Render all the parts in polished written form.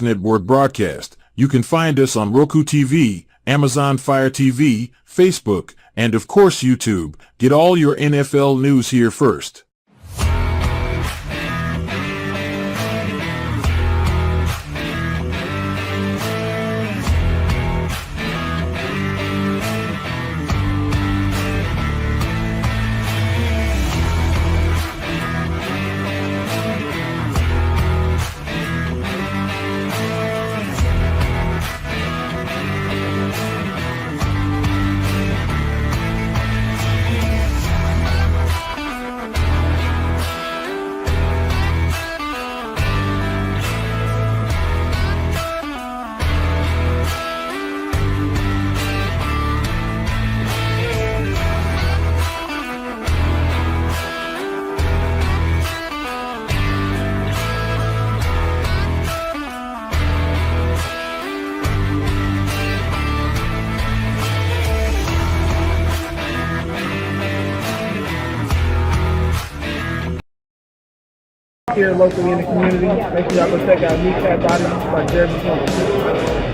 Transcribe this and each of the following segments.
Network broadcast. You can find us on Roku TV, Amazon Fire TV, Facebook, and of course YouTube. Get all your NFL news here first. Here locally in the community. Make sure y'all go check out Meat Cat Body by Jeremy.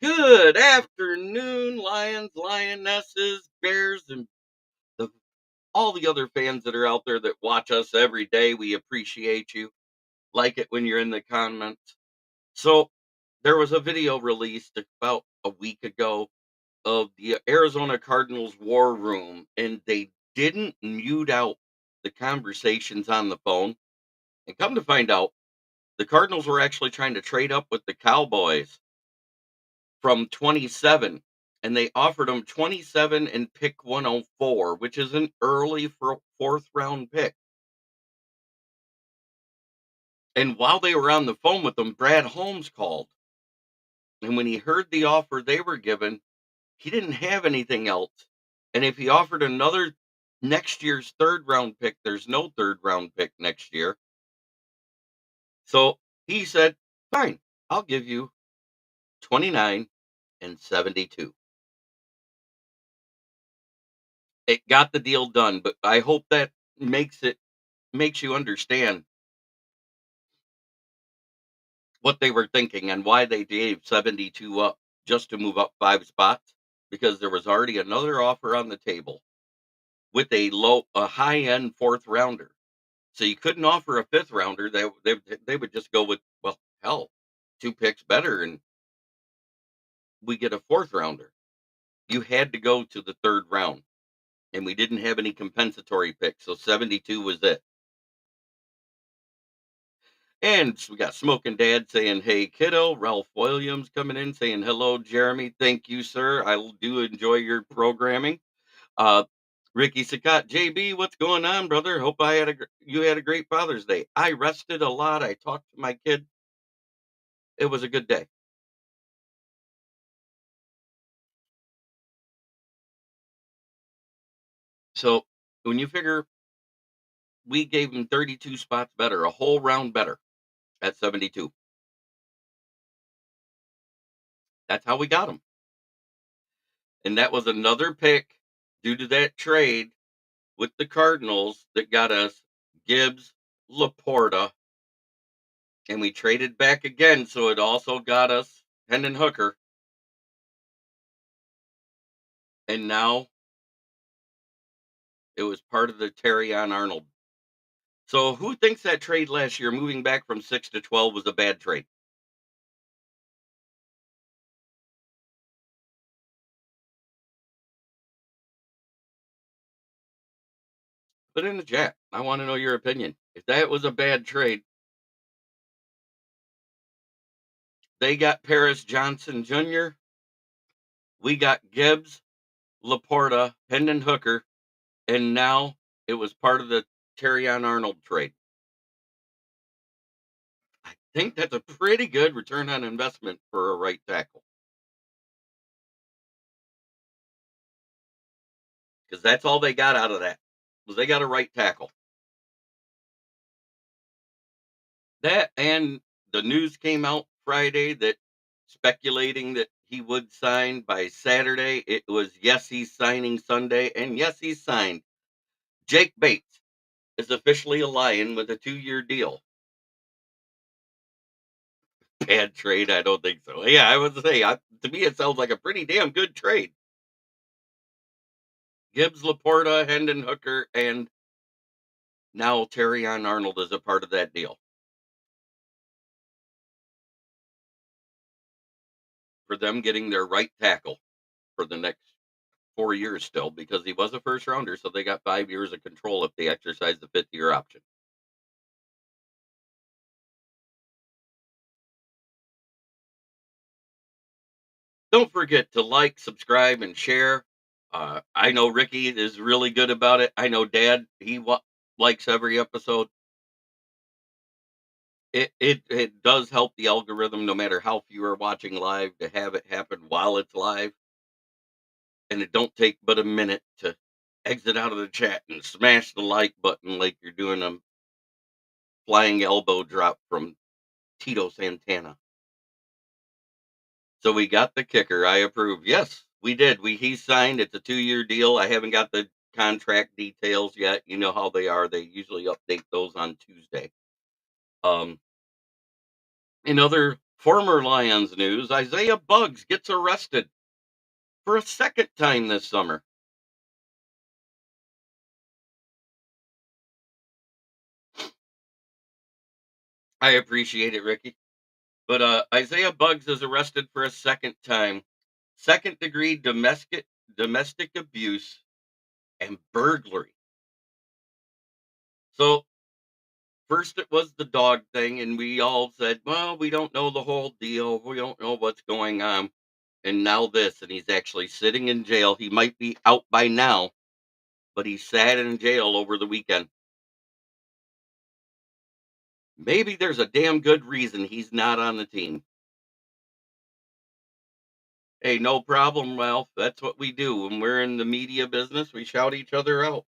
Good afternoon, lions, lionesses, bears, and all the other fans that are out there that watch us every day. We appreciate you. Like it when you're in the comments. So, there was a video released about a week ago of the Arizona Cardinals war room, and they didn't mute out the conversations on the phone. And come to find out, the Cardinals were actually trying to trade up with the Cowboys from 27, and they offered him 27 and pick 104, which is an early fourth round pick. And while they were on the phone with them, Brad Holmes called. And when he heard the offer they were given, he didn't have anything else. And if he offered another next year's third round pick, there's no third round pick next year. So he said, fine, I'll give you 29 and 72. It got the deal done, but I hope that makes you understand what they were thinking and why they gave 72 up just to move up 5 spots, because there was already another offer on the table with a high-end fourth rounder. So you couldn't offer a fifth rounder. They would just go with, well, hell, 2 picks better and we get a fourth rounder. You had to go to the third round, and we didn't have any compensatory picks, so 72 was it. And we got Smoking Dad saying, hey, kiddo. Ralph Williams coming in saying, hello, Jeremy. Thank you, sir. I do enjoy your programming. Ricky Sakat, JB, what's going on, brother? Hope you had a great Father's Day. I rested a lot. I talked to my kid. It was a good day. So when you figure we gave him 32 spots better, a whole round better at 72. That's how we got him. And that was another pick due to that trade with the Cardinals that got us Gibbs, Laporta, and we traded back again, so it also got us Hendon Hooker. And now it was part of the Terrion Arnold. So who thinks that trade last year, moving back from 6 to 12, was a bad trade? Put in the chat. I want to know your opinion. If that was a bad trade, they got Paris Johnson Jr., we got Gibbs, Laporta, Hendon Hooker, and now it was part of the Terrion Arnold trade. I think that's a pretty good return on investment for a right tackle. Because that's all they got out of that, was they got a right tackle. That, and the news came out Friday that speculating that he would sign by Saturday. It was yes, he's signing Sunday, and yes, he's signed. Jake Bates is officially a Lion with a 2-year deal. Bad trade? I don't think so. Yeah, I would say, to me, it sounds like a pretty damn good trade. Gibbs, Laporta, Hendon Hooker, and now Terrion Arnold is a part of that deal. For them getting their right tackle for the next 4 years still, because he was a first rounder, so they got 5 years of control if they exercise the 5th-year option. Don't forget to like, subscribe, and share. I know Ricky is really good about it. I know Dad, he likes every episode. It does help the algorithm, no matter how few are watching live, to have it happen while it's live. And it don't take but a minute to exit out of the chat and smash the like button like you're doing a flying elbow drop from Tito Santana. So we got the kicker. I approve. Yes, we did. He signed. It's a 2-year deal. I haven't got the contract details yet. You know how they are. They usually update those on Tuesday. In other former Lions news, Isaiah Buggs gets arrested for a second time this summer. I appreciate it, Ricky. But Isaiah Buggs is arrested for a second time. Second-degree domestic abuse and burglary. So first it was the dog thing, and we all said, well, we don't know the whole deal. We don't know what's going on. And now this, and he's actually sitting in jail. He might be out by now, but he sat in jail over the weekend. Maybe there's a damn good reason he's not on the team. Hey, no problem, Ralph. That's what we do. When we're in the media business, we shout each other out.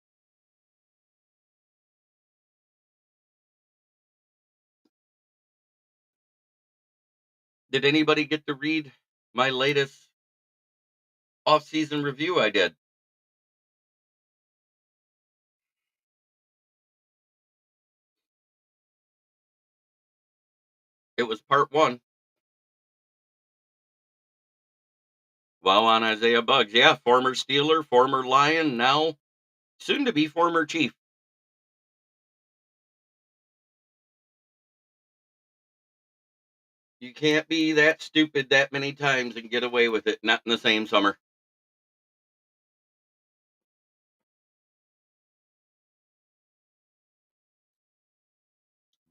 Did anybody get to read my latest off-season review I did? It was part 1. Well, on Isaiah Buggs. Yeah, former Steeler, former Lion, now soon to be former Chief. You can't be that stupid that many times and get away with it, not in the same summer.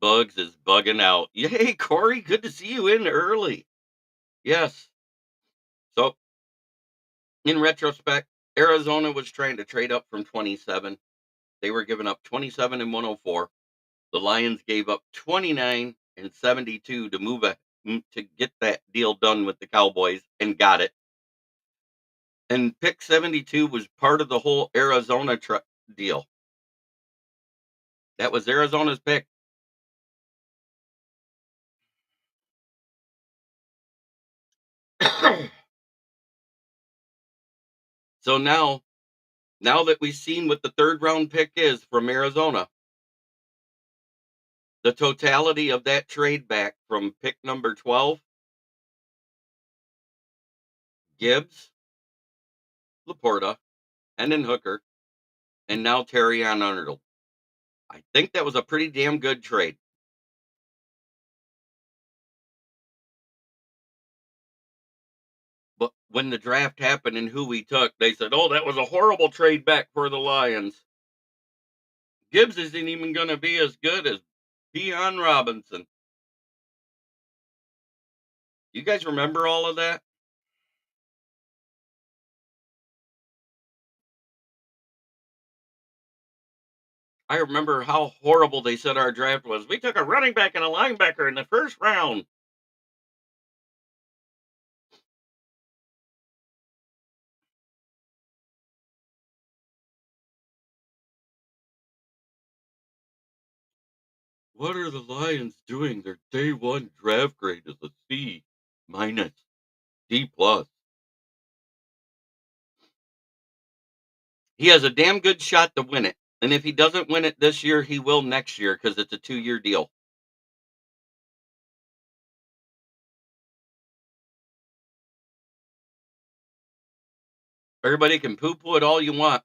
Bugs is bugging out. Yay, Corey, good to see you in early. Yes. So, in retrospect, Arizona was trying to trade up from 27. They were giving up 27 and 104. The Lions gave up 29 and 72 to to get that deal done with the Cowboys, and got it. And pick 72 was part of the whole Arizona deal. That was Arizona's pick. So now that we've seen what the 3rd-round pick is from Arizona, the totality of that trade back from pick number 12, Gibbs, Laporta, Hendon Hooker, and now Terrion Arnold. I think that was a pretty damn good trade. But when the draft happened and who we took, they said, oh, that was a horrible trade back for the Lions. Gibbs isn't even going to be as good as Deion Robinson. You guys remember all of that? I remember how horrible they said our draft was. We took a running back and a linebacker in the first round. What are the Lions doing? Their day one draft grade is a C minus, D plus. He has a damn good shot to win it. And if he doesn't win it this year, he will next year because it's a 2-year deal. Everybody can poo-poo it all you want.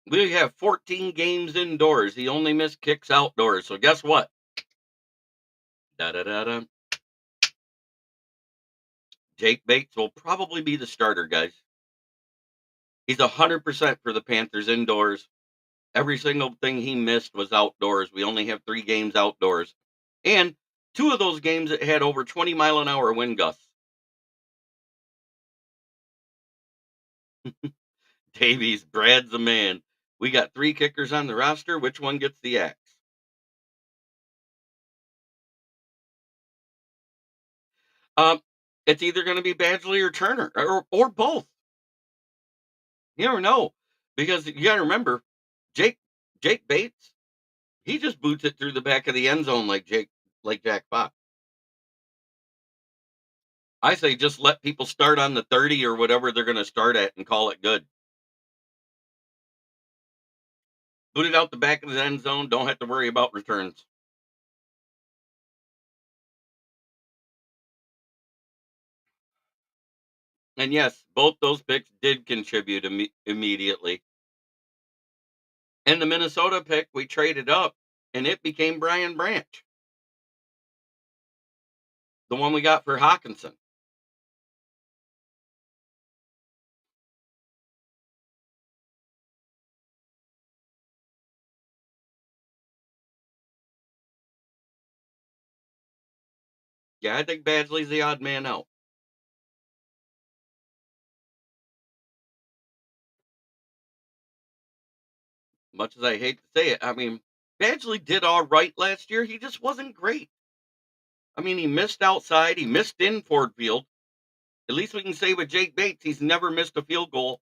We have 14 games indoors. He only missed kicks outdoors. So guess what? Da da da da. Jake Bates will probably be the starter, guys. He's 100% for the Panthers indoors. Every single thing he missed was outdoors. We only have 3 games outdoors. And 2 of those games that had over 20-mile-an-hour wind gusts. Davies, Brad's the man. We got 3 kickers on the roster. Which one gets the axe? Um, it's either going to be Badgley or Turner or both. You never know because you got to remember Jake Jake Bates. He just boots it through the back of the end zone like Jack Fox. I say just let people start on the 30 or whatever they're going to start at and call it good. Boot it out the back of the end zone. Don't have to worry about returns. And yes, both those picks did contribute immediately. And the Minnesota pick, we traded up and it became Brian Branch, the one we got for Hawkinson. Yeah, I think Badgley's the odd man out. Much as I hate to say it, I mean, Badgley did all right last year. He just wasn't great. I mean, he missed outside, he missed in Ford Field. At least we can say with Jake Bates, he's never missed a field goal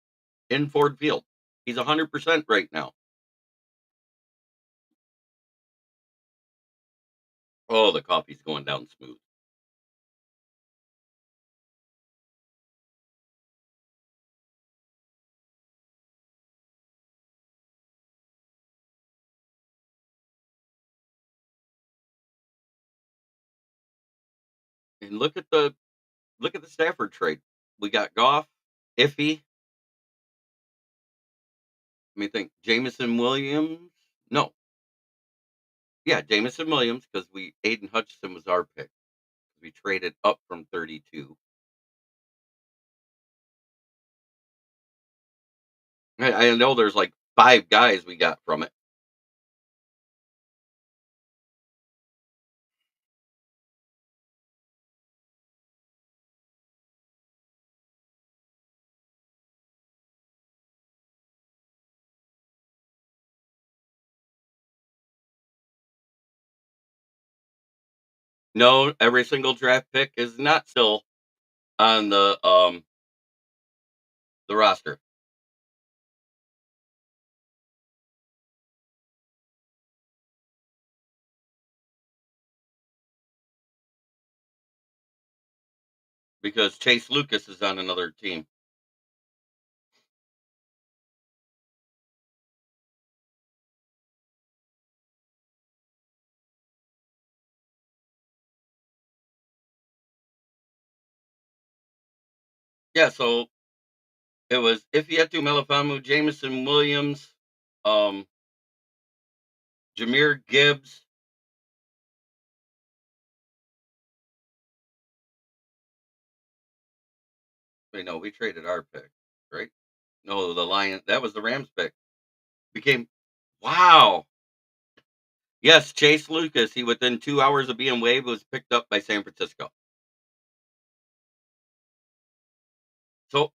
in Ford Field. He's 100% right now. Oh, the coffee's going down smooth. And look at the Stafford trade. We got Goff, Iffy. Let me think. Jameson Williams. No, yeah, Jameson Williams because we Aiden Hutchinson was our pick. We traded up from 32. I know there's like 5 guys we got from it. No, every single draft pick is not still on the roster because Chase Lucas is on another team. Yeah, so it was Ifeatu Melifamu, Jameson Williams, um, Jameer Gibbs. Wait, no, we traded our pick, right? No, the Lion. That was the Rams pick. Became Wow. Yes, Chase Lucas, he within 2 hours of being waived was picked up by San Francisco. So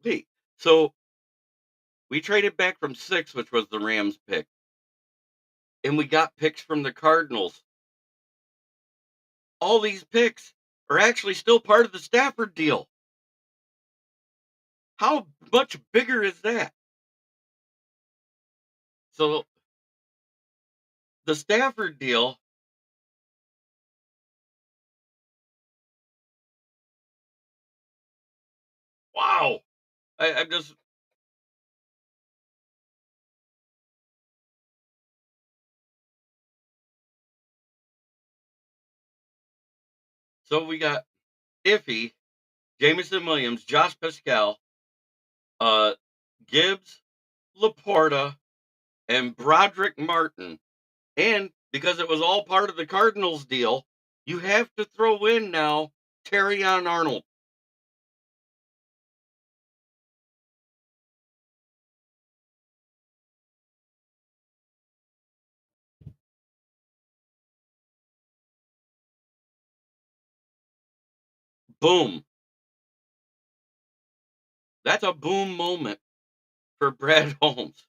wait, so we traded back from 6, which was the Rams pick, and we got picks from the Cardinals. All these picks are actually still part of the Stafford deal. How much bigger is that? So the Stafford deal, wow. I'm just so we got Iffy, Jameson Williams, Josh Pascal, uh, Gibbs, Laporta, and Broderick Martin. And because it was all part of the Cardinals deal, you have to throw in now Terry on Arnold. Boom. That's a boom moment for Brad Holmes.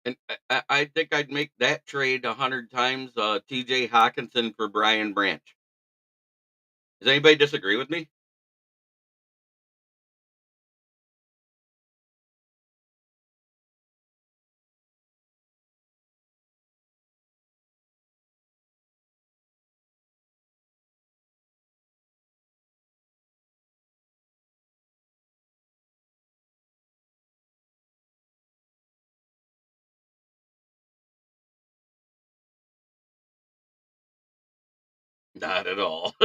And I think I'd make that trade 100 times. TJ Hawkinson for Brian Branch. Does anybody disagree with me? Not at all.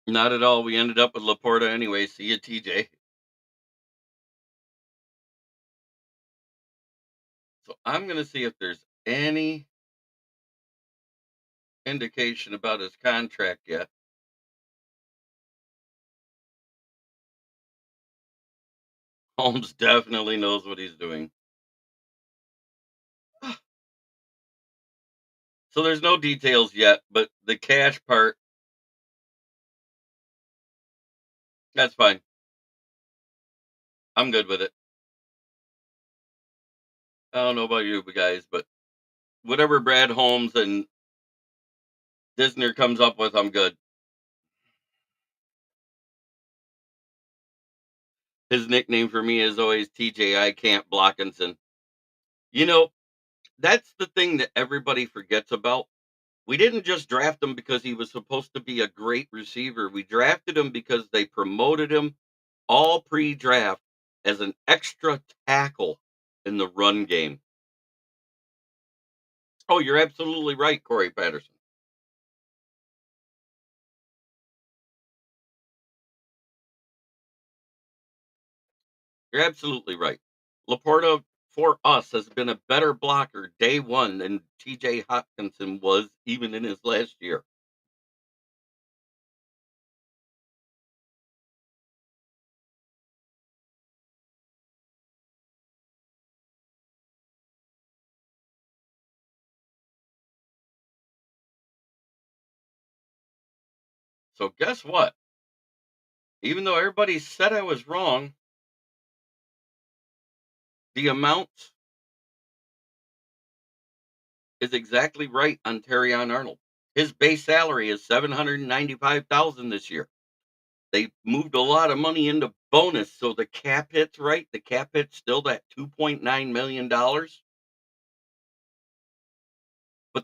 Not at all. We ended up with Laporta anyway. See you, TJ. So I'm going to see if there's any indication about his contract yet. Holmes definitely knows what he's doing. So there's no details yet, but the cash part, that's fine. I'm good with it. I don't know about you guys, but whatever Brad Holmes and Disner comes up with, I'm good. His nickname for me is always TJ I can't Blockinson. You know, that's the thing that everybody forgets about. We didn't just draft him because he was supposed to be a great receiver. We drafted him because they promoted him all pre-draft as an extra tackle in the run game. Oh, you're absolutely right, Corey Patterson. You're absolutely right. Laporta for us has been a better blocker day one than TJ Hopkinson was even in his last year. So guess what? Even though everybody said I was wrong, the amount is exactly right on Terrion Arnold. His base salary is 795,000 this year. They moved a lot of money into bonus, so the cap hit's right. The cap hit's still that $2.9 million. But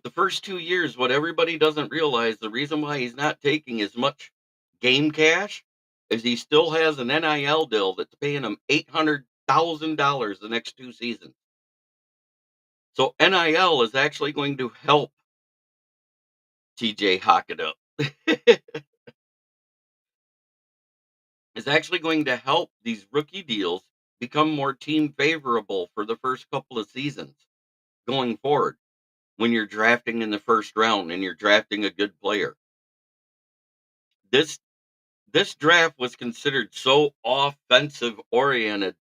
the first 2 years, what everybody doesn't realize, the reason why he's not taking as much game cash is he still has an NIL deal that's paying him $800,000 the next 2 seasons. So NIL is actually going to help TJ hock it up. Is actually going to help these rookie deals become more team favorable for the first couple of seasons going forward. when you're drafting in the first round and you're drafting a good player. This this draft was considered so offensive oriented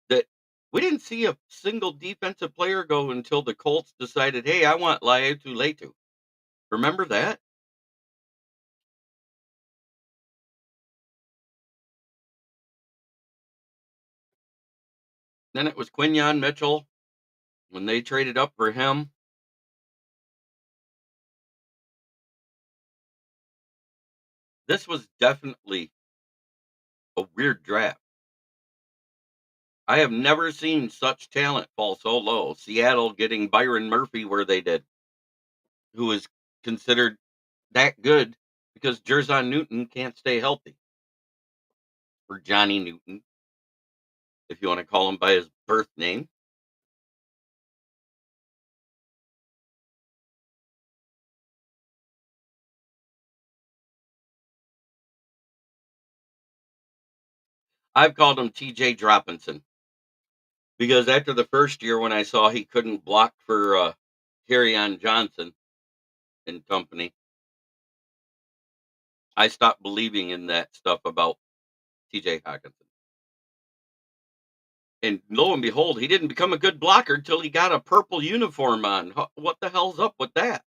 that we didn't see a single defensive player go until the Colts decided, "Hey, I want Laiatu Latu." Remember that? Then it was Quinyon Mitchell when they traded up for him. This was definitely a weird draft. I have never seen such talent fall so low. Seattle getting Byron Murphy where they did, who is considered that good because Jerzon Newton can't stay healthy. Or Johnny Newton, if you want to call him by his birth name. I've called him TJ Droppinson because after the first year when I saw he couldn't block for on Johnson and company, I stopped believing in that stuff about TJ Hawkinson. And lo and behold, he didn't become a good blocker till he got a purple uniform on. What the hell's up with that?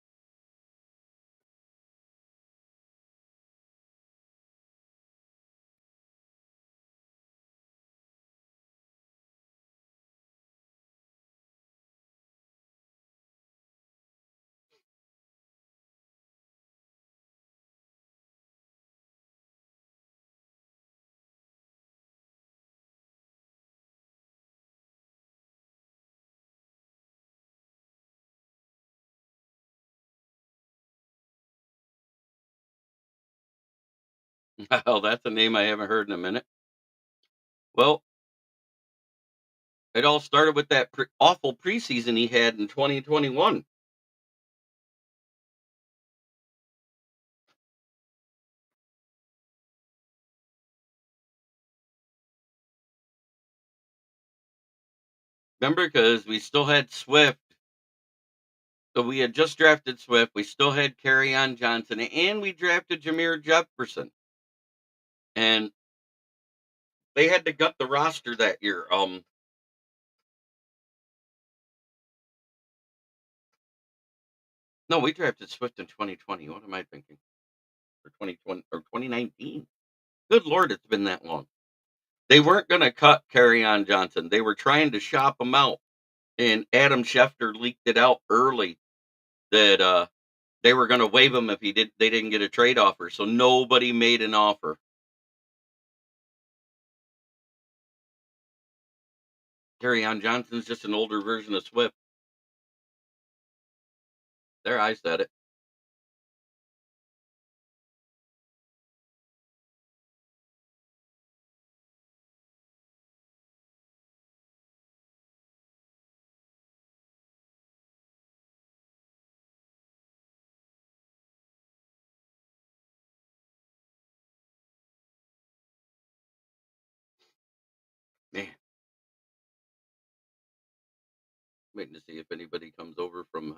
Well, that's a name I haven't heard in a minute. Well, it all started with that awful preseason he had in 2021. Remember, because we still had Swift. So we had just drafted Swift. We still had on Johnson, and we drafted Jameer Jefferson. And they had to gut the roster that year. No, we drafted Swift in 2020. What am I thinking? Or 2020 or 2019? Good Lord, it's been that long. They weren't going to cut on Johnson. They were trying to shop him out. And Adam Schefter leaked it out early that they were going to waive him if they didn't get a trade offer. So nobody made an offer. On Johnson's just an older version of Swift. There, I said it. Man, waiting to see if anybody comes over from.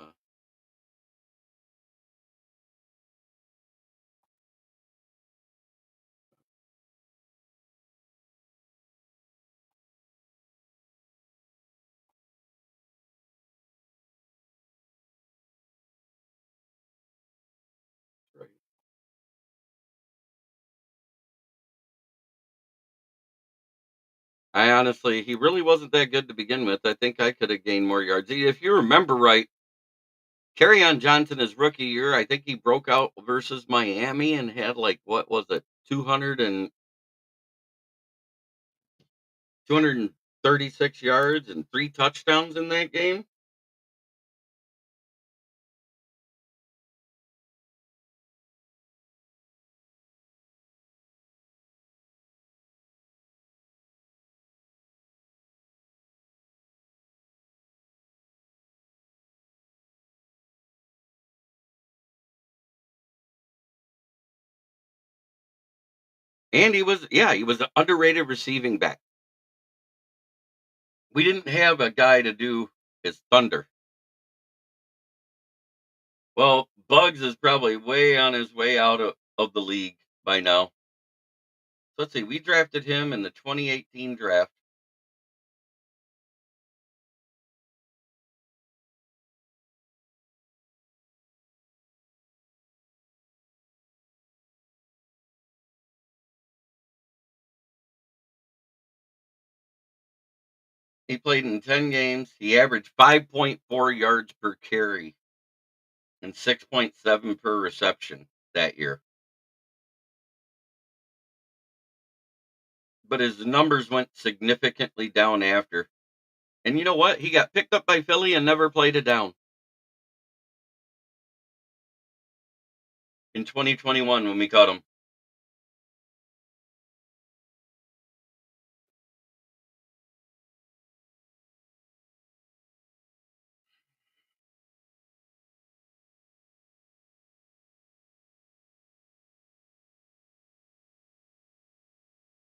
Right. I honestly, he really wasn't that good to begin with. I think I could have gained more yards. If you remember right, on Johnson his rookie year, I think he broke out versus Miami and had like what was it, 236 yards and 3 touchdowns in that game. And he was an underrated receiving back. We didn't have a guy to do his thunder. Well, Bugs is probably way on his way out of the league by now. Let's see. We drafted him in the 2018 draft. He played in 10 games. He averaged 5.4 yards per carry and 6.7 per reception that year. But his numbers went significantly down after. And you know what? He got picked up by Philly and never played it down. In 2021 when we cut him.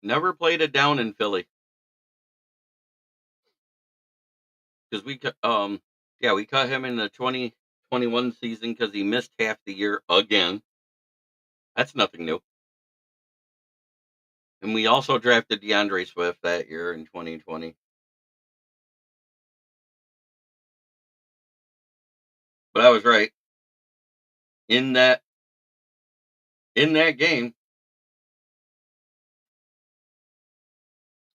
Never played it down in Philly. Because we cut him in the 2021 season because he missed half the year again. That's nothing new. And we also drafted DeAndre Swift that year in 2020. But I was right. In that game,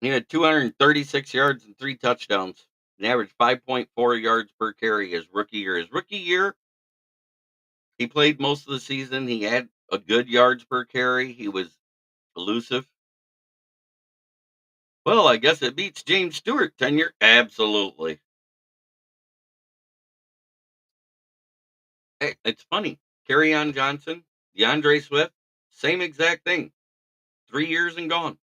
he had 236 yards and 3 touchdowns, an average 5.4 yards per carry his rookie year. His rookie year, he played most of the season. He had a good yards per carry. He was elusive. Well, I guess it beats James Stewart tenure. Absolutely. Hey, it's funny. On Johnson, DeAndre Swift, same exact thing. 3 years and gone.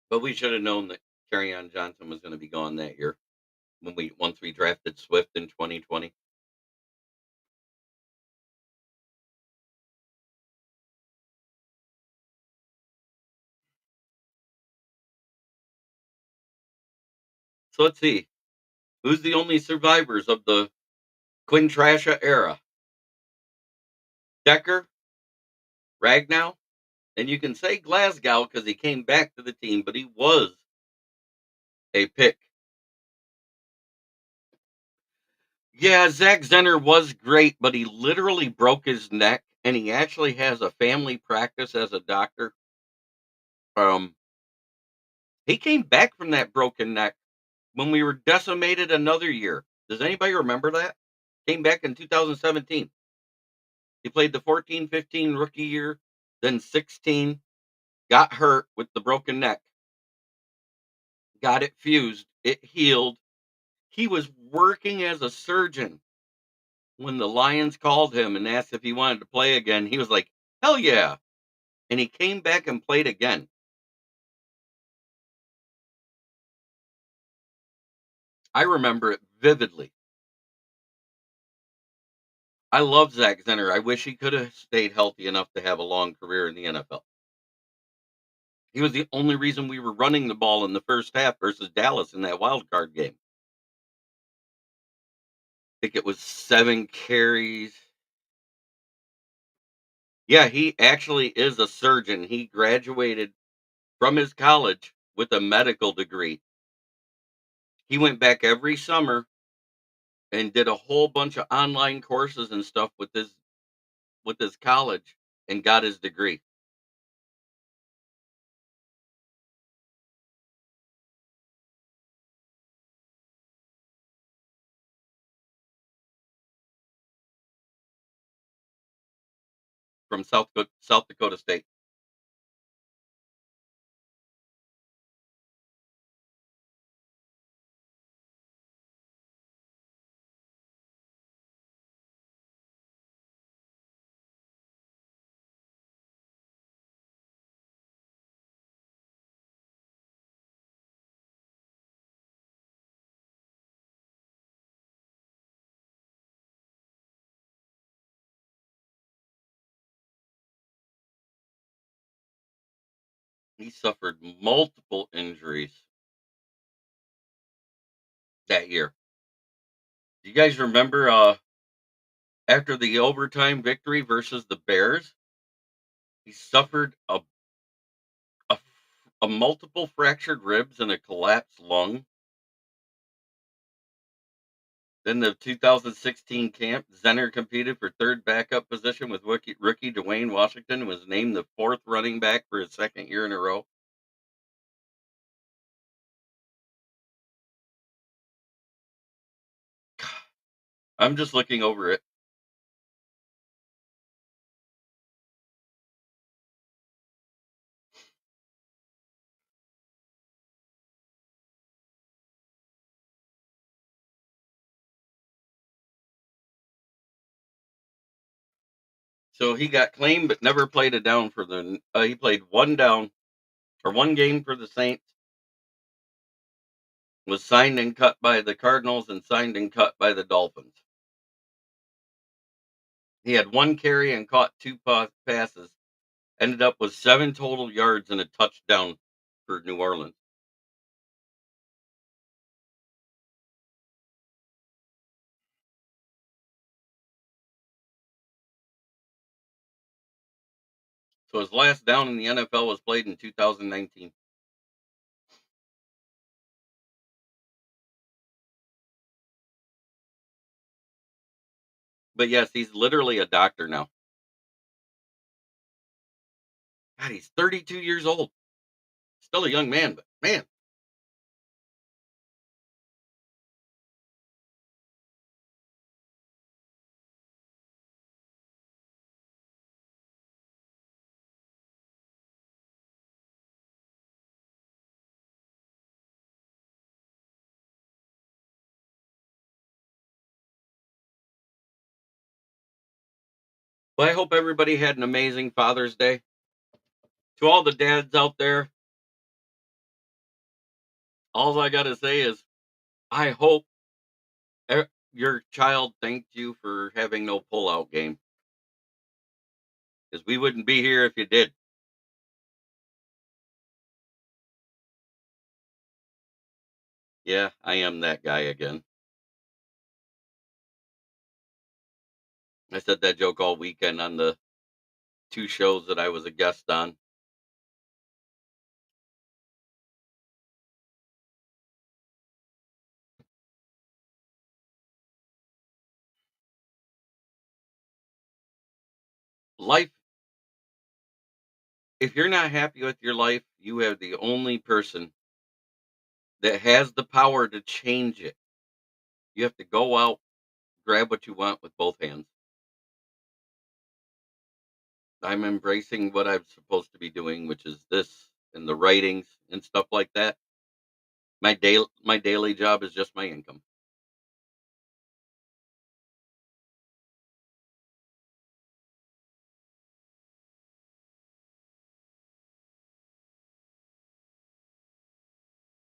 But we should have known that on Johnson was going to be gone that year once we drafted Swift in 2020. So let's see. Who's the only survivors of the Quinn Trasha era? Decker, Ragnow, and you can say Glasgow because he came back to the team, but he was a pick. Yeah, Zach Zenner was great, but he literally broke his neck, and he actually has a family practice as a doctor. He came back from that broken neck when we were decimated another year. Does anybody remember that? Came back in 2017. He played the 14-15 rookie year, then 16, got hurt with the broken neck, got it fused, it healed. He was working as a surgeon when the Lions called him and asked if he wanted to play again. He was like, hell yeah. And he came back and played again. I remember it vividly. I love Zach Zenner. I wish he could have stayed healthy enough to have a long career in the NFL. He was the only reason we were running the ball in the first half versus Dallas in that wild card game. I think it was 7 carries. Yeah, he actually is a surgeon. He graduated from his college with a medical degree. He went back every summer and did a whole bunch of online courses and stuff with his college and got his degree. From South Dakota State. He suffered multiple injuries that year. Do you guys remember after the overtime victory versus the Bears, he suffered a, a multiple fractured ribs and a collapsed lung. Then the 2016 camp, Zenner competed for third backup position with rookie Dwayne Washington and was named the fourth running back for his second year in a row. I'm just looking over it. So he got claimed but never played a down for the. He played one down or one game for the Saints. Was signed and cut by the Cardinals and signed and cut by the Dolphins. He had one carry and caught two passes. Ended up with 7 total yards and a touchdown for New Orleans. So his last down in the NFL was played in 2019. But yes, he's literally a doctor now. God, he's 32 years old. Still a young man, but man. Well, I hope everybody had an amazing Father's Day. To all the dads out there, all I got to say is I hope your child thanked you for having no pullout game because we wouldn't be here if you did. Yeah, I am that guy again. I said that joke all weekend on the 2 shows that I was a guest on. Life, if you're not happy with your life, you have the only person that has the power to change it. You have to go out, grab what you want with both hands. I'm embracing what I'm supposed to be doing, which is this and the writings and stuff like that. My daily job is just my income.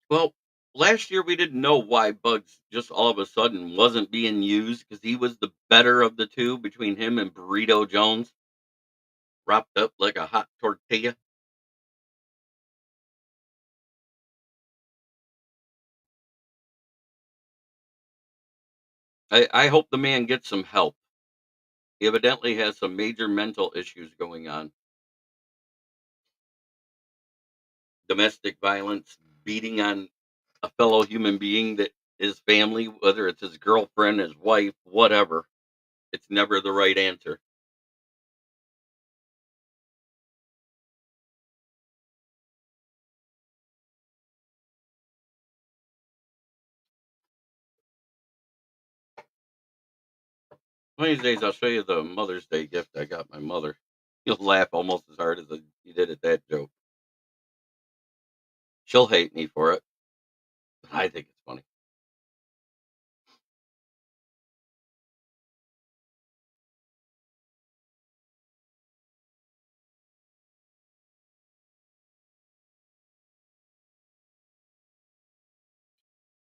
Well, last year we didn't know why Bugs just all of a sudden wasn't being used because he was the better of the two between him and Burrito Jones, wrapped up like a hot tortilla. I hope the man gets some help. He evidently has some major mental issues going on. Domestic violence, beating on a fellow human being that is family, whether it's his girlfriend, his wife, whatever. It's never the right answer. One of these days, I'll show you the Mother's Day gift I got my mother. You'll laugh almost as hard as you did at that joke. She'll hate me for it, but I think it's funny.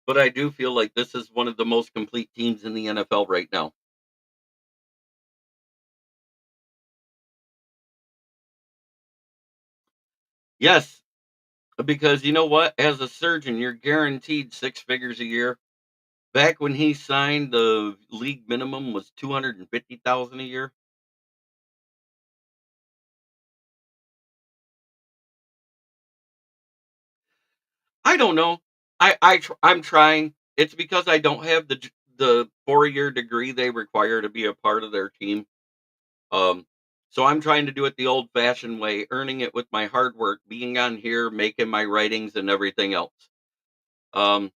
But I do feel like this is one of the most complete teams in the NFL right now. Yes, Because you know what? As a surgeon, you're guaranteed 6 figures a year. Back when he signed, the league minimum was 250,000 a year. I don't know. I'm trying. It's because I don't have the 4-year degree they require to be a part of their team. Um, so I'm trying to do it the old-fashioned way, earning it with my hard work, being on here, making my writings and everything else. Um,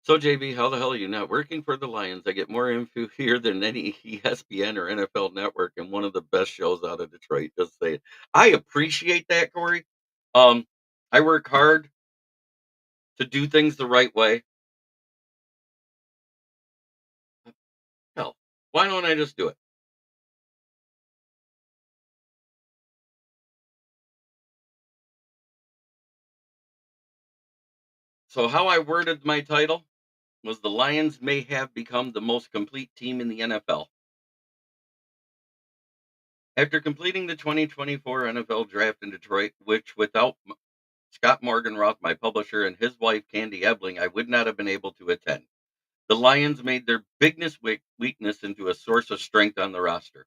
so JB, how the hell are you not working for the Lions? I get more info here than any ESPN or NFL network, and one of the best shows out of Detroit. Just saying. I appreciate that, Corey. Um, I work hard to do things the right way. Hell, why don't I just do it? So how I worded my title was the Lions may have become the most complete team in the NFL. After completing the 2024 NFL draft in Detroit, which without Scott Morganroth, my publisher, and his wife Candy Ebling, I would not have been able to attend. The Lions made their biggest weakness into a source of strength on the roster.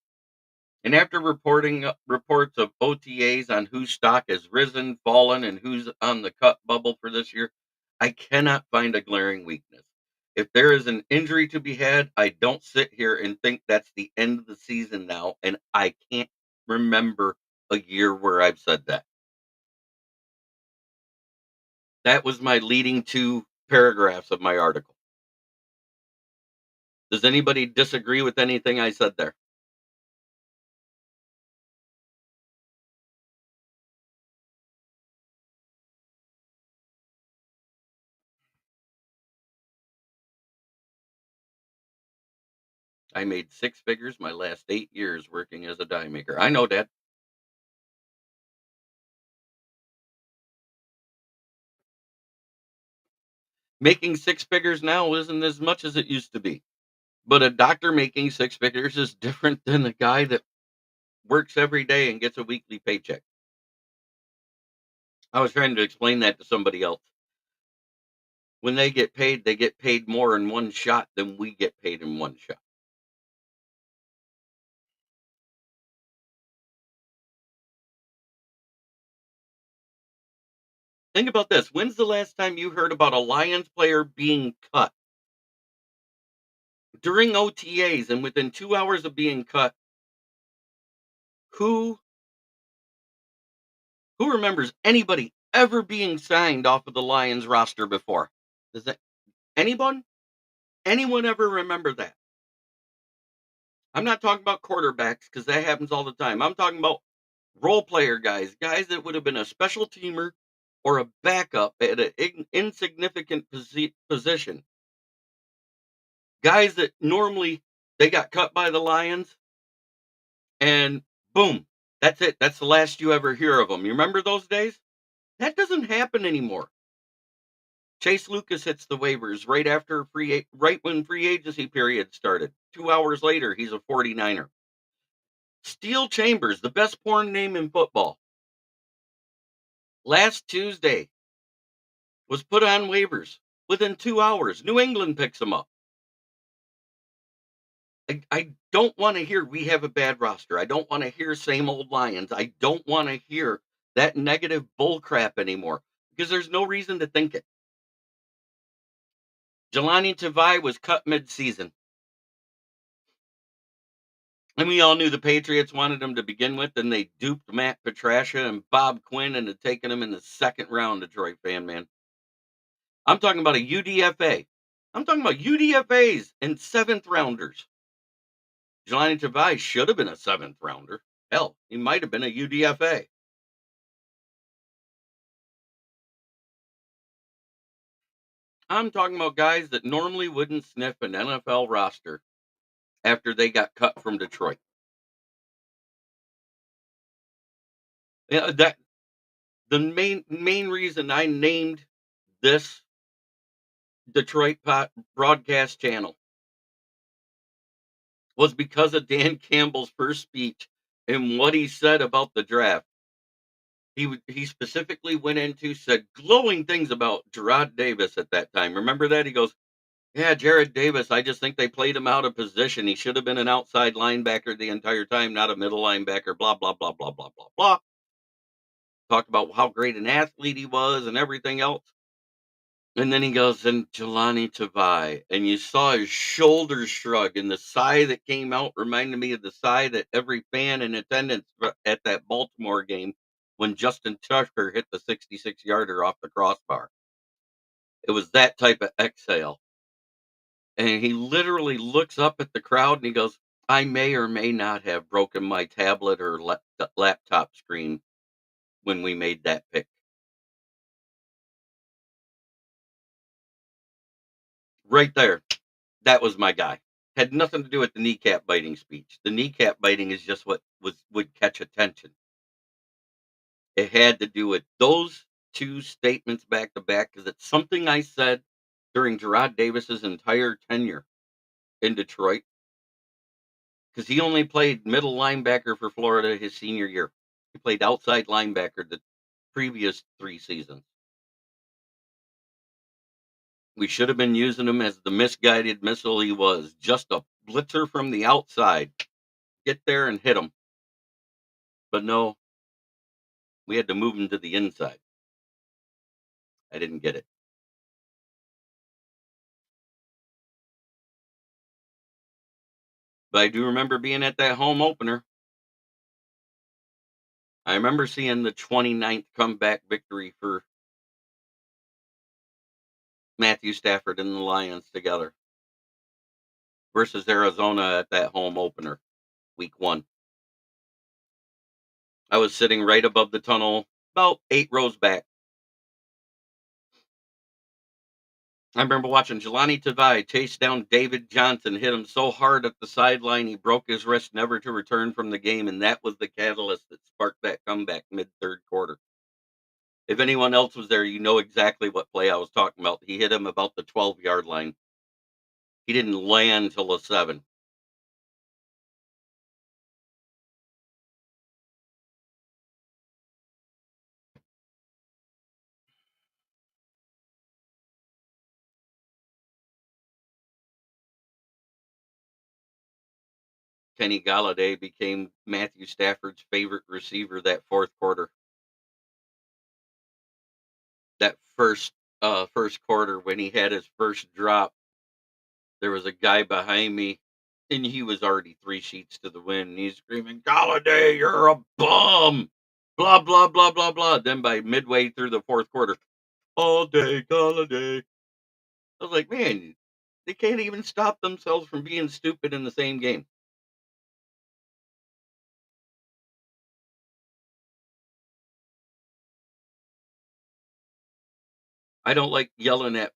And after reporting reports of OTAs on whose stock has risen, fallen, and who's on the cut bubble for this year, I cannot find a glaring weakness. If there is an injury to be had, I don't sit here and think that's the end of the season now, and I can't remember a year where I've said that. That was my leading two paragraphs of my article. Does anybody disagree with anything I said there? I made 6 figures my last 8 years working as a die maker. I know, Dad. Making 6 figures now isn't as much as it used to be. But a doctor making 6 figures is different than a guy that works every day and gets a weekly paycheck. I was trying to explain that to somebody else. When they get paid more in one shot than we get paid in one shot. Think about this. When's the last time you heard about a Lions player being cut? During OTAs and within 2 hours of being cut, who who remembers anybody ever being signed off of the Lions roster before? Does that anyone? Anyone ever remember that? I'm not talking about quarterbacks because that happens all the time. I'm talking about role player guys, guys that would have been a special teamer or a backup at an insignificant position. Guys that normally they got cut by the Lions and boom, that's it. That's the last you ever hear of them. You remember those days? That doesn't happen anymore. Chase Lucas hits the waivers right when free agency period started. 2 hours later, he's a 49er. Steel Chambers, the best porn name in football, last Tuesday was put on waivers. Within 2 hours, New England picks him up. I don't want to hear we have a bad roster. I don't want to hear same old Lions. I don't want to hear that negative bull crap anymore because there's no reason to think it. Jelani Tavai was cut mid-season. And we all knew the Patriots wanted him to begin with, and they duped Matt Patricia and Bob Quinn into taking him in the second round, Detroit fan, man. I'm talking about a UDFA. I'm talking about UDFAs and seventh rounders. Jelani Tavai should have been a seventh rounder. Hell, he might have been a UDFA. I'm talking about guys that normally wouldn't sniff an NFL roster after they got cut from Detroit. Yeah, that the main reason I named this Detroit broadcast channel was because of Dan Campbell's first speech and what he said about the draft. He specifically went into said glowing things about Gerard Davis at that time. Remember that? He goes, "Yeah, Jared Davis, I just think they played him out of position. He should have been an outside linebacker the entire time, not a middle linebacker, blah, blah, blah, blah, blah, blah, blah." Talked about how great an athlete he was and everything else. And then he goes, "And Jelani Tavai." And you saw his shoulders shrug, and the sigh that came out reminded me of the sigh that every fan in attendance at that Baltimore game when Justin Tucker hit the 66-yarder off the crossbar. It was that type of exhale. And he literally looks up at the crowd and he goes, "I may or may not have broken my tablet or laptop screen when we made that pick." Right there. That was my guy. Had nothing to do with the kneecap biting speech. The kneecap biting is just what would catch attention. It had to do with those two statements back to back because it's something I said during Gerard Davis's entire tenure in Detroit. Because he only played middle linebacker for Florida his senior year. He played outside linebacker the previous 3 seasons. We should have been using him as the misguided missile he was, just a blitzer from the outside. Get there and hit him. But no, we had to move him to the inside. I didn't get it. But I do remember being at that home opener. I remember seeing the 29th comeback victory for Matthew Stafford and the Lions together versus Arizona at that home opener, week 1. I was sitting right above the tunnel, about 8 rows back. I remember watching Jelani Tavai chase down David Johnson, hit him so hard at the sideline he broke his wrist, never to return from the game, and that was the catalyst that sparked that comeback mid-third quarter. If anyone else was there, you know exactly what play I was talking about. He hit him about the 12-yard line. He didn't land till the 7. Kenny Galladay became Matthew Stafford's favorite receiver that fourth quarter. That first quarter when he had his first drop, there was a guy behind me, and he was already 3 sheets to the wind, and he's screaming, "Galladay, you're a bum!" Blah, blah, blah, blah, blah. Then by midway through the fourth quarter, "All day, Galladay." I was like, man, they can't even stop themselves from being stupid in the same game. I don't like yelling at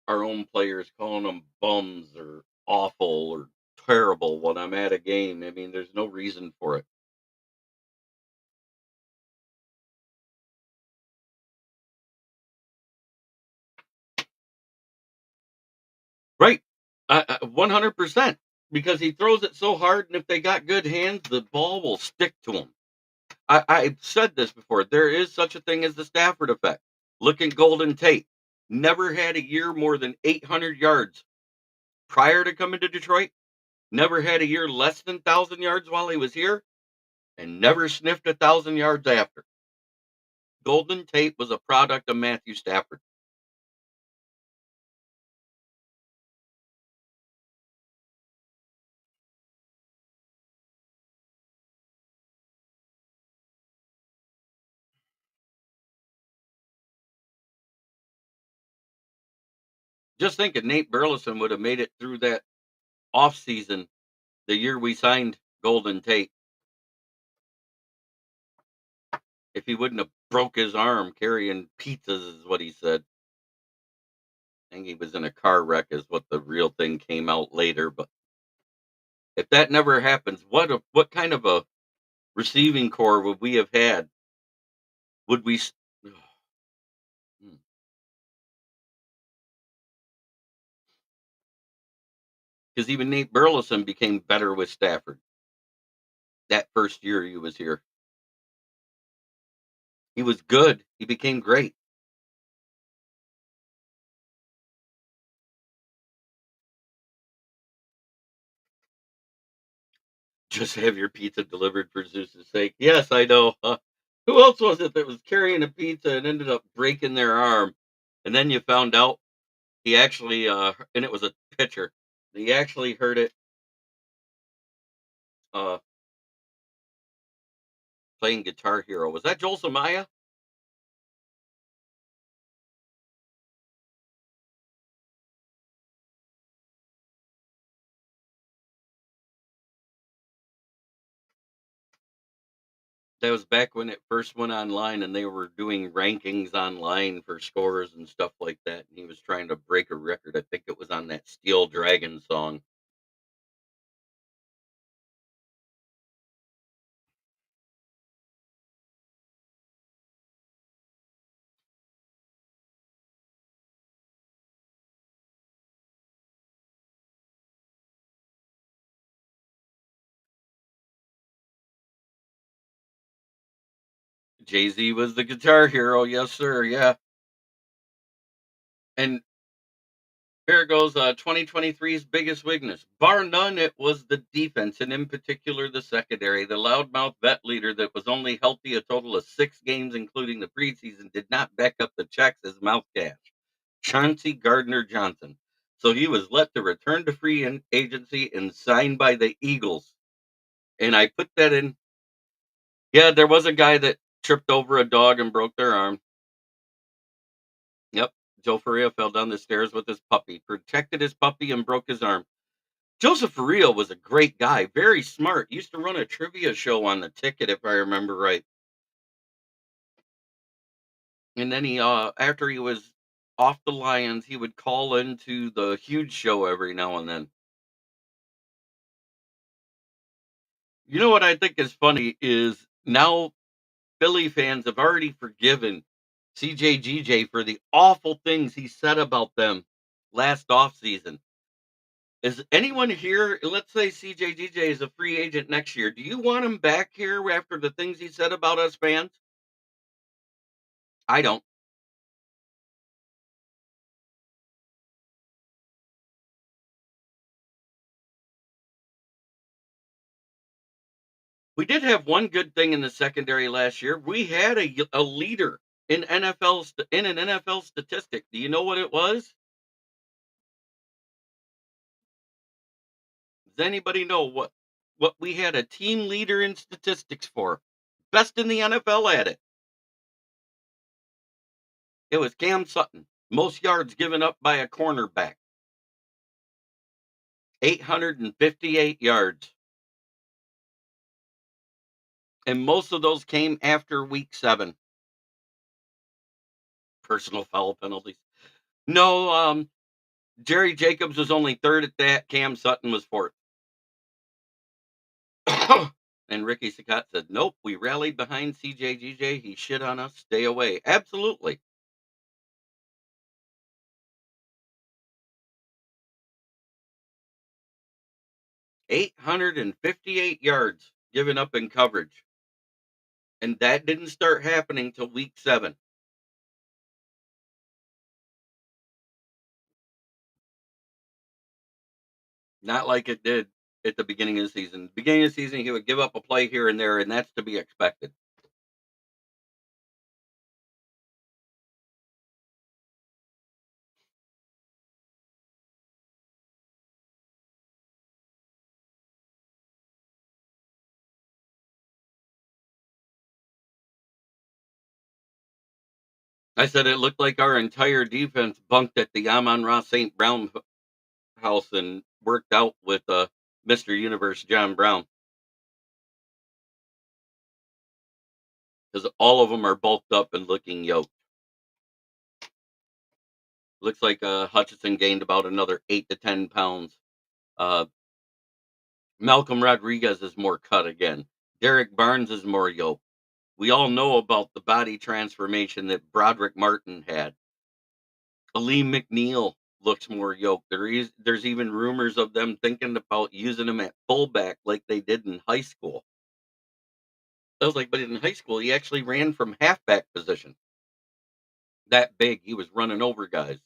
our own players, calling them bums or awful or terrible when I'm at a game. I mean, there's no reason for it. Right. 100%. Because he throws it so hard, and if they got good hands, the ball will stick to him. I've said this before. There is such a thing as the Stafford effect. Look at Golden Tate. Never had a year more than 800 yards prior to coming to Detroit. Never had a year less than 1,000 yards while he was here, and never sniffed 1,000 yards after. Golden Tate was a product of Matthew Stafford. Just think if Nate Burleson would have made it through that offseason the year we signed Golden Tate, if he wouldn't have broke his arm carrying pizzas, is what he said. I think he was in a car wreck, is what the real thing came out later. But if that never happens, what kind of a receiving core would we have had? Would we? Because even Nate Burleson became better with Stafford that first year he was here. He was good. He became great. Just have your pizza delivered for Zeus's sake. Yes, I know. Who else was it that was carrying a pizza and ended up breaking their arm? And then you found out he actually, and it was a pitcher. He actually hurt it uh, playing Guitar Hero. Was that Joel Samaya? That was back when it first went online and they were doing rankings online for scores and stuff like that. And he was trying to break a record. I think it was on that Steel Dragon song. Jay Z was the Guitar Hero. Yes, sir. Yeah. And here it goes. 2023's biggest weakness. Bar none, it was the defense, and in particular the secondary. The loudmouth vet leader that was only healthy a total of 6 games, including the preseason, did not back up the checks as mouth cash. Chauncey Gardner Johnson. So he was let to return to free agency and signed by the Eagles. And I put that in. Yeah, there was a guy that tripped over a dog and broke their arm. Yep. Joe Faria fell down the stairs with his puppy, protected his puppy, and broke his arm. Joseph Faria was a great guy, very smart. Used to run a trivia show on the ticket, if I remember right. And then he, after he was off the Lions, he would call into the huge show every now and then. You know what I think is funny is now Philly fans have already forgiven CJGJ for the awful things he said about them last offseason. Is anyone here, let's say CJGJ is a free agent next year, do you want him back here after the things he said about us fans? I don't. We did have one good thing in the secondary last year. We had a leader in in an NFL statistic. Do you know what it was? Does anybody know what we had a team leader in statistics for? Best in the NFL at it. It was Cam Sutton. Most yards given up by a cornerback. 858 yards. And most of those came after week 7. Personal foul penalties. No, Jerry Jacobs was only third at that. Cam Sutton was fourth. And Ricky Sakat said, "Nope, we rallied behind CJGJ. He shit on us. Stay away." Absolutely. 858 yards given up in coverage. And that didn't start happening till week 7. Not like it did at the beginning of the season. Beginning of the season, he would give up a play here and there, and that's to be expected. I said it looked like our entire defense bunked at the Amon-Ra St. Brown house and worked out with Mr. Universe John Brown because all of them are bulked up and looking yoked. Looks like Hutchinson gained about another 8 to 10 pounds. Uh, Malcolm Rodriguez is more cut again. Derek Barnes is more yoked. We all know about the body transformation that Broderick Martin had. Aleem McNeil looks more yoked. There's even rumors of them thinking about using him at fullback like they did in high school. I was like, but in high school, he actually ran from halfback position. That big, he was running over guys.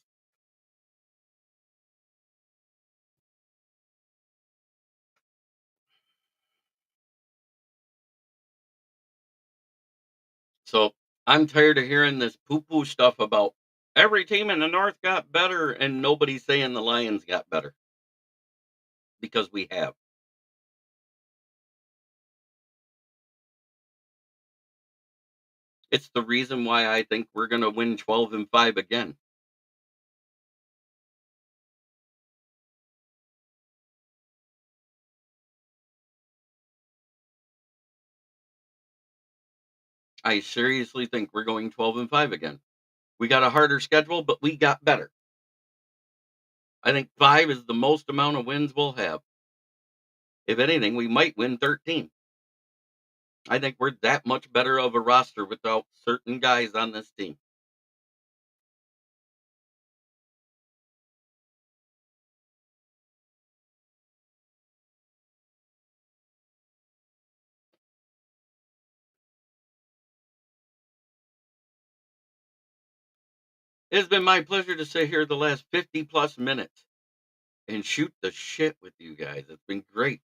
So I'm tired of hearing this poo-poo stuff about every team in the North got better and nobody's saying the Lions got better because we have. It's the reason why I think we're going to win 12-5 again. I seriously think we're going 12-5 again. We got a harder schedule, but we got better. I think 5 is the most amount of wins we'll have. If anything, we might win 13. I think we're that much better of a roster without certain guys on this team. It has been my pleasure to sit here the last 50 plus minutes and shoot the shit with you guys. It's been great.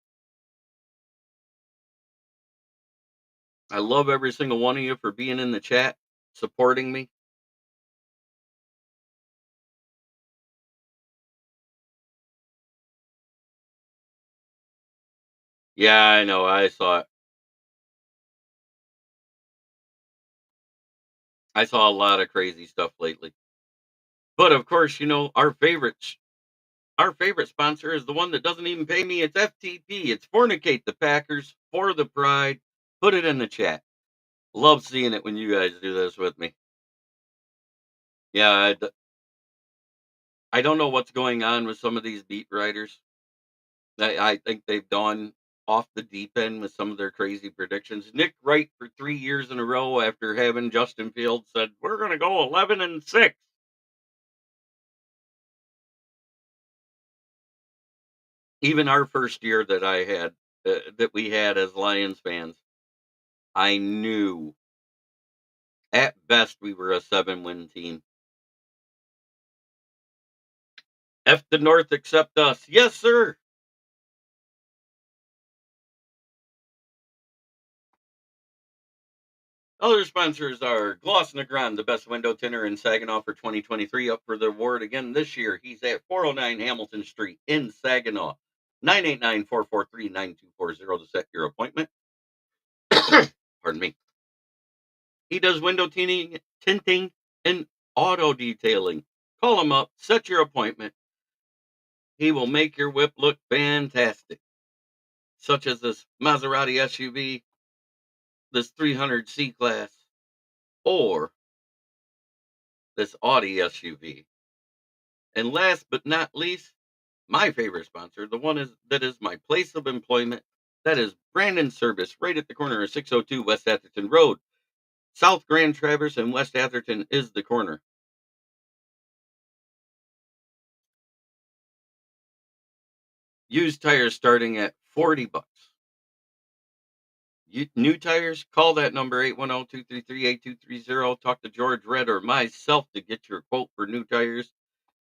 I love every single one of you for being in the chat, supporting me. Yeah, I know. I saw it. I saw a lot of crazy stuff lately. But of course, our favorite sponsor is the one that doesn't even pay me. It's FTP. It's Fornicate the Packers for the Pride. Put it in the chat. Love seeing it when you guys do this with me. Yeah, I don't know what's going on with some of these beat writers. I think they've gone off the deep end with some of their crazy predictions. Nick Wright for 3 years in a row after having Justin Fields said we're going to go 11-6. Even our first year that we had as Lions fans, I knew at best we were a 7-win team. F the North accept us. Yes, sir. Other sponsors are Gloss Negron, the best window tinner in Saginaw for 2023, up for the award again this year. He's at 409 Hamilton Street in Saginaw. 989-443-9240 to set your appointment. Pardon me. He does window tinting, and auto detailing. Call him up, set your appointment. He will make your whip look fantastic, such as this Maserati SUV, this 300 C-Class, or this Audi SUV. And last but not least, my favorite sponsor, that is my place of employment. That is Brandon Service, right at the corner of 602 West Atherton Road. South Grand Traverse and West Atherton is the corner. Used tires starting at $40. New tires, call that number 810-233-8230. Talk to George Red or myself to get your quote for new tires.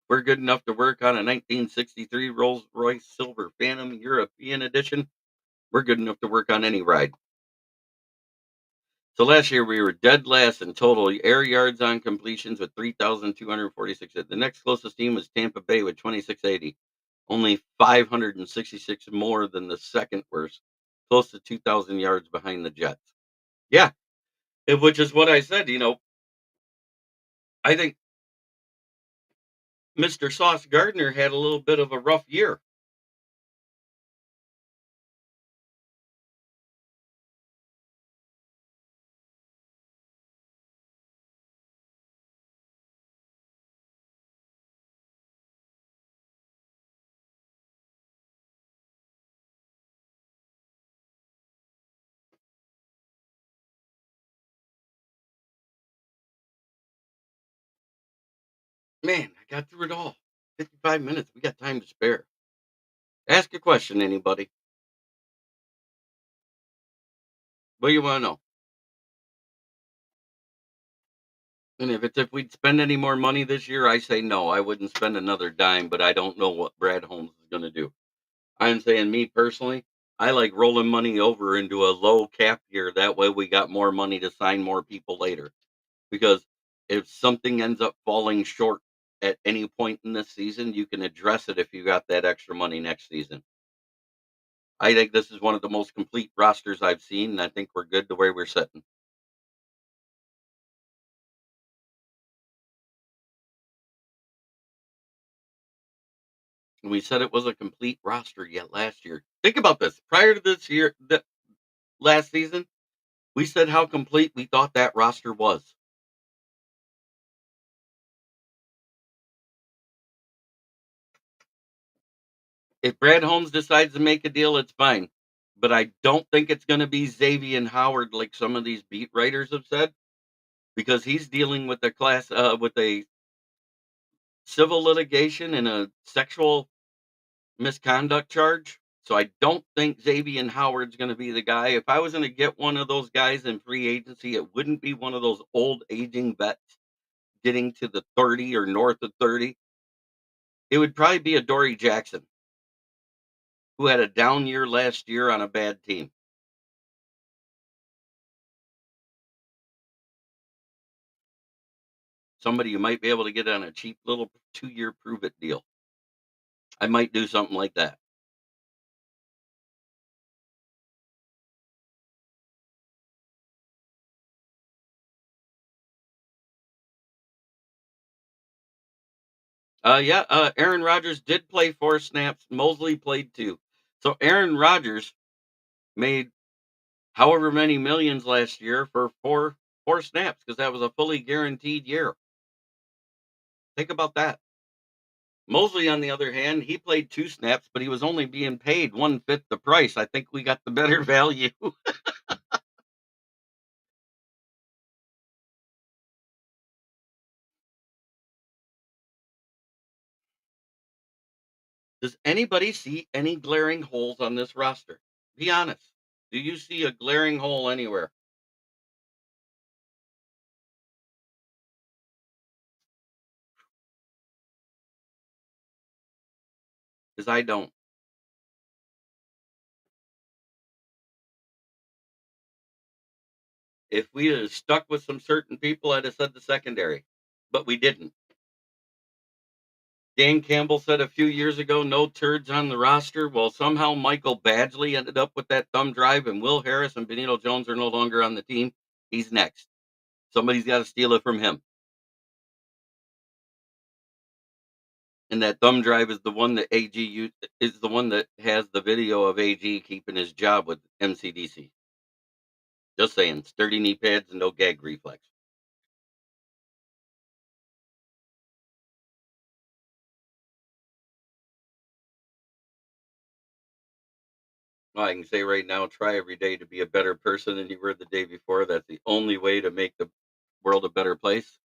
We're good enough to work on a 1963 Rolls-Royce Silver Phantom European Edition. We're good enough to work on any ride. So last year we were dead last in total air yards on completions with 3,246. The next closest team was Tampa Bay with 2,680. Only 566 more than the second worst, close to 2,000 yards behind the Jets. Yeah, which is what I said. I think Mr. Sauce Gardner had a little bit of a rough year. Man, I got through it all. 55 minutes. We got time to spare. Ask a question, anybody. What do you want to know? And if we'd spend any more money this year, I say no, I wouldn't spend another dime, but I don't know what Brad Holmes is going to do. I'm saying me personally, I like rolling money over into a low cap year. That way we got more money to sign more people later. Because if something ends up falling short at any point in this season, you can address it if you got that extra money next season. I think this is one of the most complete rosters I've seen, and I think we're good the way we're sitting. And we said it was a complete roster yet last year. Think about this. Prior to this year, last season, we said how complete we thought that roster was. If Brad Holmes decides to make a deal, it's fine. But I don't think it's going to be Xavier and Howard like some of these beat writers have said, because he's dealing with with a civil litigation and a sexual misconduct charge. So I don't think Xavier and Howard's going to be the guy. If I was going to get one of those guys in free agency, it wouldn't be one of those old aging vets getting to the 30 or north of 30. It would probably be a Dory Jackson, who had a down year last year on a bad team. Somebody you might be able to get on a cheap little 2-year prove it deal. I might do something like that. Aaron Rodgers did play 4 snaps. Mosley played 2. So Aaron Rodgers made however many millions last year for four snaps, because that was a fully guaranteed year. Think about that. Mosley, on the other hand, he played 2 snaps, but he was only being paid 1/5 the price. I think we got the better value. Does anybody see any glaring holes on this roster? Be honest. Do you see a glaring hole anywhere? Because I don't. If we had stuck with some certain people, I'd have said the secondary, but we didn't. Dan Campbell said a few years ago, no turds on the roster. Well, somehow Michael Badgley ended up with that thumb drive, and Will Harris and Benito Jones are no longer on the team. He's next. Somebody's got to steal it from him. And that thumb drive is the one that is the one that has the video of AG keeping his job with MCDC. Just saying, sturdy knee pads and no gag reflex. Well, I can say right now, try every day to be a better person than you were the day before. That's the only way to make the world a better place.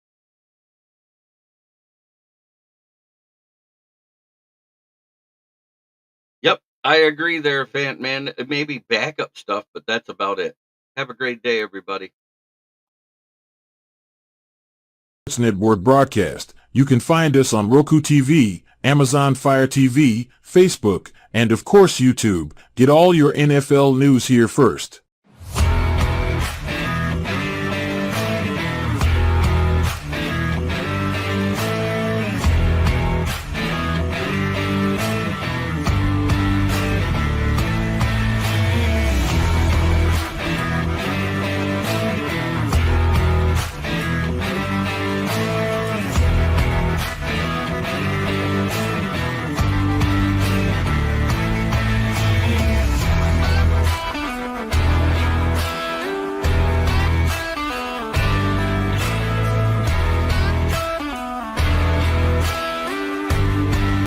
Yep, I agree there, Fant man. It may be backup stuff, but that's about it. Have a great day, everybody. Network broadcast. You can find us on Roku TV, Amazon Fire TV, Facebook, and of course YouTube. Get all your NFL news here first.